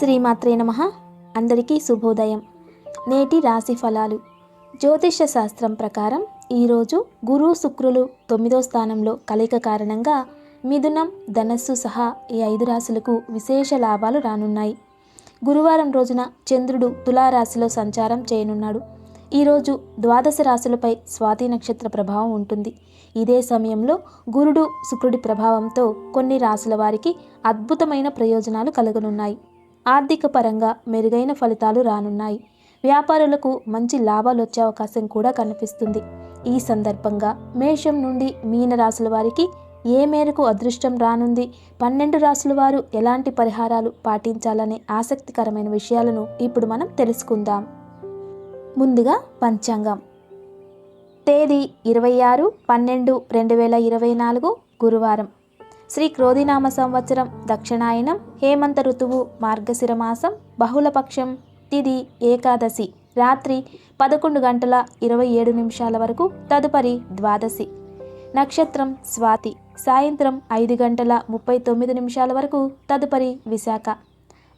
శ్రీమాత్రే నమః. అందరికీ శుభోదయం. నేటి రాశి ఫలాలు. జ్యోతిష్య శాస్త్రం ప్రకారం ఈరోజు గురు శుక్రులు 9వ స్థానంలో కలయిక కారణంగా మిథునం, ధనస్సు సహా ఈ 5 రాశులకు విశేష లాభాలు రానున్నాయి. గురువారం రోజున చంద్రుడు తులారాశిలో సంచారం చేయనున్నాడు. ఈరోజు ద్వాదశ రాశులపై స్వాతి నక్షత్ర ప్రభావం ఉంటుంది. ఇదే సమయంలో గురుడు శుక్రుడి ప్రభావంతో కొన్ని రాశుల వారికి అద్భుతమైన ప్రయోజనాలు కలగనున్నాయి. ఆర్థిక పరంగా మెరుగైన ఫలితాలు రానున్నాయి. వ్యాపారులకు మంచి లాభాలు వచ్చే అవకాశం కూడా కనిపిస్తుంది. ఈ సందర్భంగా మేషం నుండి మీన రాశుల వారికి ఏ మేరకు అదృష్టం రానుంది, 12 రాశుల వారు ఎలాంటి పరిహారాలు పాటించాలనే ఆసక్తికరమైన విషయాలను ఇప్పుడు మనం తెలుసుకుందాం. ముందుగా పంచాంగం. తేదీ 26/12/2024 గురువారం. శ్రీ క్రోధినామ సంవత్సరం దక్షిణాయనం, హేమంత ఋతువు, మార్గశిర మాసం, బహుళపక్షం, తిథి ఏకాదశి, రాత్రి 11:27 వరకు, తదుపరి ద్వాదశి. నక్షత్రం స్వాతి, సాయంత్రం 5:39 వరకు, తదుపరి విశాఖ.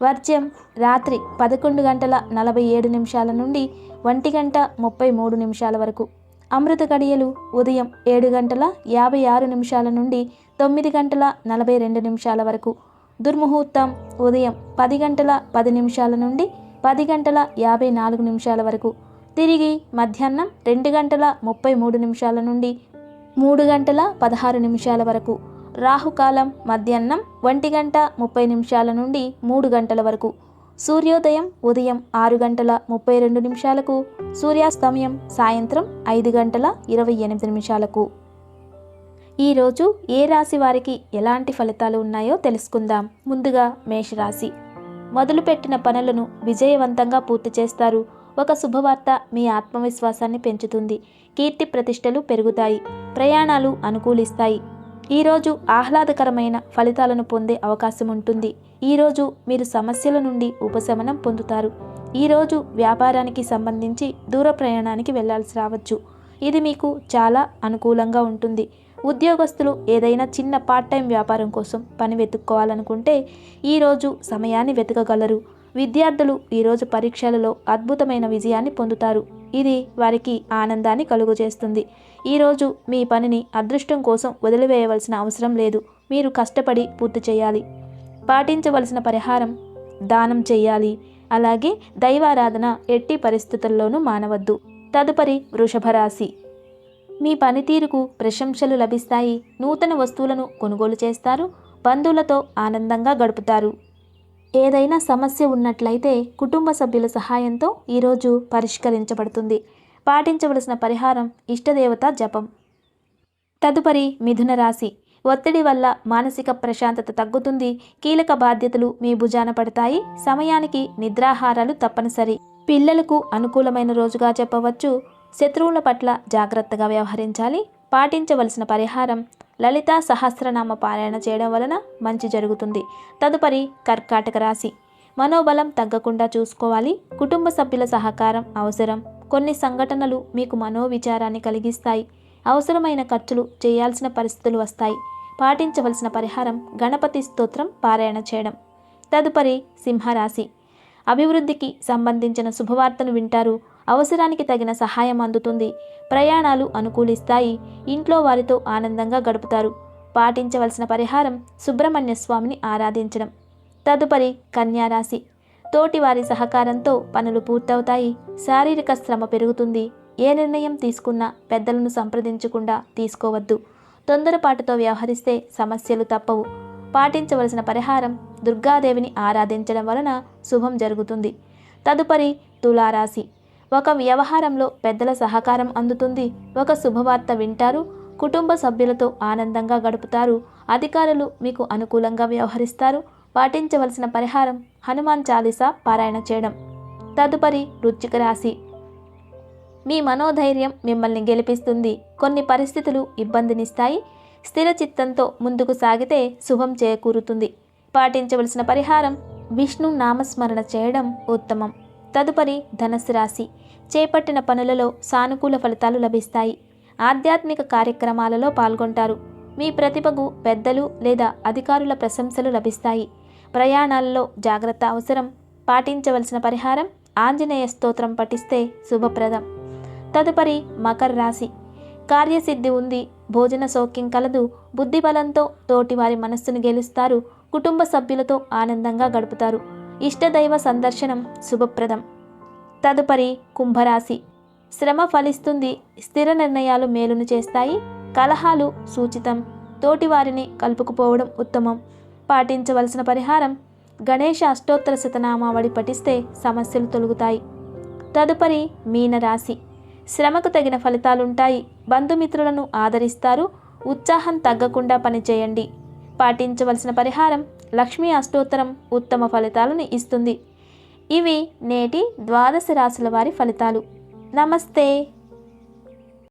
వర్జ్యం రాత్రి 11:47 నుండి 1:33 వరకు. అమృత గడియలు ఉదయం 7:56 నుండి 9:42 వరకు. దుర్ముహూర్తం ఉదయం 10:10 నుండి 10:54 వరకు. తిరిగి మధ్యాహ్నం 2:33 నుండి 3:16 వరకు. రాహుకాలం మధ్యాహ్నం 1:30 నుండి 3 వరకు. సూర్యోదయం ఉదయం 6:32, సూర్యాస్తమయం సాయంత్రం 5:28. ఈరోజు ఏ రాశి వారికి ఎలాంటి ఫలితాలు ఉన్నాయో తెలుసుకుందాం. ముందుగా మేషరాశి. మొదలుపెట్టిన పనులను విజయవంతంగా పూర్తి చేస్తారు. ఒక శుభవార్త మీ ఆత్మవిశ్వాసాన్ని పెంచుతుంది. కీర్తి ప్రతిష్టలు పెరుగుతాయి. ప్రయాణాలు అనుకూలిస్తాయి. ఈరోజు ఆహ్లాదకరమైన ఫలితాలను పొందే అవకాశం ఉంటుంది. ఈరోజు మీరు సమస్యల నుండి ఉపశమనం పొందుతారు. ఈరోజు వ్యాపారానికి సంబంధించి దూర ప్రయాణానికి వెళ్లాల్సి రావచ్చు. ఇది మీకు చాలా అనుకూలంగా ఉంటుంది. ఉద్యోగస్తులు ఏదైనా చిన్న పార్ట్ టైం వ్యాపారం కోసం పని వెతుక్కోవాలనుకుంటే ఈరోజు సమయాన్ని వెతకగలరు. విద్యార్థులు ఈరోజు పరీక్షలలో అద్భుతమైన విజయాన్ని పొందుతారు. ఇది వారికి ఆనందాన్ని కలుగజేస్తుంది. ఈరోజు మీ పనిని అదృష్టం కోసం వదిలివేయవలసిన అవసరం లేదు. మీరు కష్టపడి పూర్తి చేయాలి. పాటించవలసిన పరిహారం దానం చేయాలి. అలాగే దైవారాధన ఎట్టి పరిస్థితుల్లోనూ మానవద్దు. తదుపరి వృషభ రాశి. మీ పనితీరుకు ప్రశంసలు లభిస్తాయి. నూతన వస్తువులను కొనుగోలు చేస్తారు. బంధువులతో ఆనందంగా గడుపుతారు. ఏదైనా సమస్య ఉన్నట్లయితే కుటుంబ సభ్యుల సహాయంతో ఈరోజు పరిష్కరించబడుతుంది. పాటించవలసిన పరిహారం ఇష్టదేవత జపం. తదుపరి మిథున రాశి. ఒత్తిడి వల్ల మానసిక ప్రశాంతత తగ్గుతుంది. కీలక బాధ్యతలు మీ భుజాన పడతాయి. సమయానికి నిద్రాహారాలు తప్పనిసరి. పిల్లలకు అనుకూలమైన రోజుగా చెప్పవచ్చు. శత్రువుల పట్ల జాగ్రత్తగా వ్యవహరించాలి. పాటించవలసిన పరిహారం లలితా సహస్రనామ పారాయణ చేయడం వలన మంచి జరుగుతుంది. తదుపరి కర్కాటక రాశి. మనోబలం తగ్గకుండా చూసుకోవాలి. కుటుంబ సభ్యుల సహకారం అవసరం. కొన్ని సంఘటనలు మీకు మనోవిచారాన్ని కలిగిస్తాయి. అవసరమైన ఖర్చులు చేయాల్సిన పరిస్థితులు వస్తాయి. పాటించవలసిన పరిహారం గణపతి స్తోత్రం పారాయణ చేయడం. తదుపరి సింహరాశి. అభివృద్ధికి సంబంధించిన శుభవార్తను వింటారు. అవసరానికి తగిన సహాయం అందుతుంది. ప్రయాణాలు అనుకూలిస్తాయి. ఇంట్లో వారితో ఆనందంగా గడుపుతారు. పాటించవలసిన పరిహారం సుబ్రహ్మణ్య స్వామిని ఆరాధించడం. తదుపరి కన్యారాశి. తోటి వారి సహకారంతో పనులు పూర్తవుతాయి. శారీరక శ్రమ పెరుగుతుంది. ఏ నిర్ణయం తీసుకున్నా పెద్దలను సంప్రదించకుండా తీసుకోవద్దు. తొందరపాటుతో వ్యవహరిస్తే సమస్యలు తప్పవు. పాటించవలసిన పరిహారం దుర్గాదేవిని ఆరాధించడం వలన శుభం జరుగుతుంది. తదుపరి తులారాశి. ఒక వ్యవహారంలో పెద్దల సహకారం అందుతుంది. ఒక శుభవార్త వింటారు. కుటుంబ సభ్యులతో ఆనందంగా గడుపుతారు. అధికారులు మీకు అనుకూలంగా వ్యవహరిస్తారు. పాటించవలసిన పరిహారం హనుమాన్ చాలీసా పారాయణ చేయడం. తదుపరి వృశ్చిక రాశి. మీ మనోధైర్యం మిమ్మల్ని గెలిపిస్తుంది. కొన్ని పరిస్థితులు ఇబ్బందినిస్తాయి. స్థిర చిత్తంతో ముందుకు సాగితే శుభం చేకూరుతుంది. పాటించవలసిన పరిహారం విష్ణు నామస్మరణ చేయడం ఉత్తమం. తదుపరి ధనుస్సు రాశి. చేపట్టిన పనులలో సానుకూల ఫలితాలు లభిస్తాయి. ఆధ్యాత్మిక కార్యక్రమాలలో పాల్గొంటారు. మీ ప్రతిభకు పెద్దలు లేదా అధికారుల ప్రశంసలు లభిస్తాయి. ప్రయాణాల్లో జాగ్రత్త అవసరం. పాటించవలసిన పరిహారం ఆంజనేయ స్తోత్రం పఠిస్తే శుభప్రదం. తదుపరి మకర రాశి. కార్యసిద్ధి ఉంది, భోజన సౌఖ్యం కలదు, బుద్ధిబలంతో తోటివారి మనస్సును గెలుస్తారు, కుటుంబ సభ్యులతో ఆనందంగా గడుపుతారు, ఇష్టదైవ సందర్శనం శుభప్రదం. తదుపరి కుంభరాశి. శ్రమ ఫలిస్తుంది, స్థిర నిర్ణయాలు మేలును చేస్తాయి, కలహాలు సూచితం, తోటివారిని కలుపుకుపోవడం ఉత్తమం. పాటించవలసిన పరిహారం గణేష అష్టోత్తర శతనామావళి పఠిస్తే సమస్యలు తొలగుతాయి. తదుపరి మీనరాశి. శ్రమకు తగిన ఫలితాలుంటాయి, బంధుమిత్రులను ఆదరిస్తారు, ఉత్సాహం తగ్గకుండా పనిచేయండి. పాటించవలసిన పరిహారం లక్ష్మీ అష్టోత్తరం ఉత్తమ ఫలితాలను ఇస్తుంది. ఇవి నేటి 12 రాశుల వారి ఫలితాలు. నమస్తే.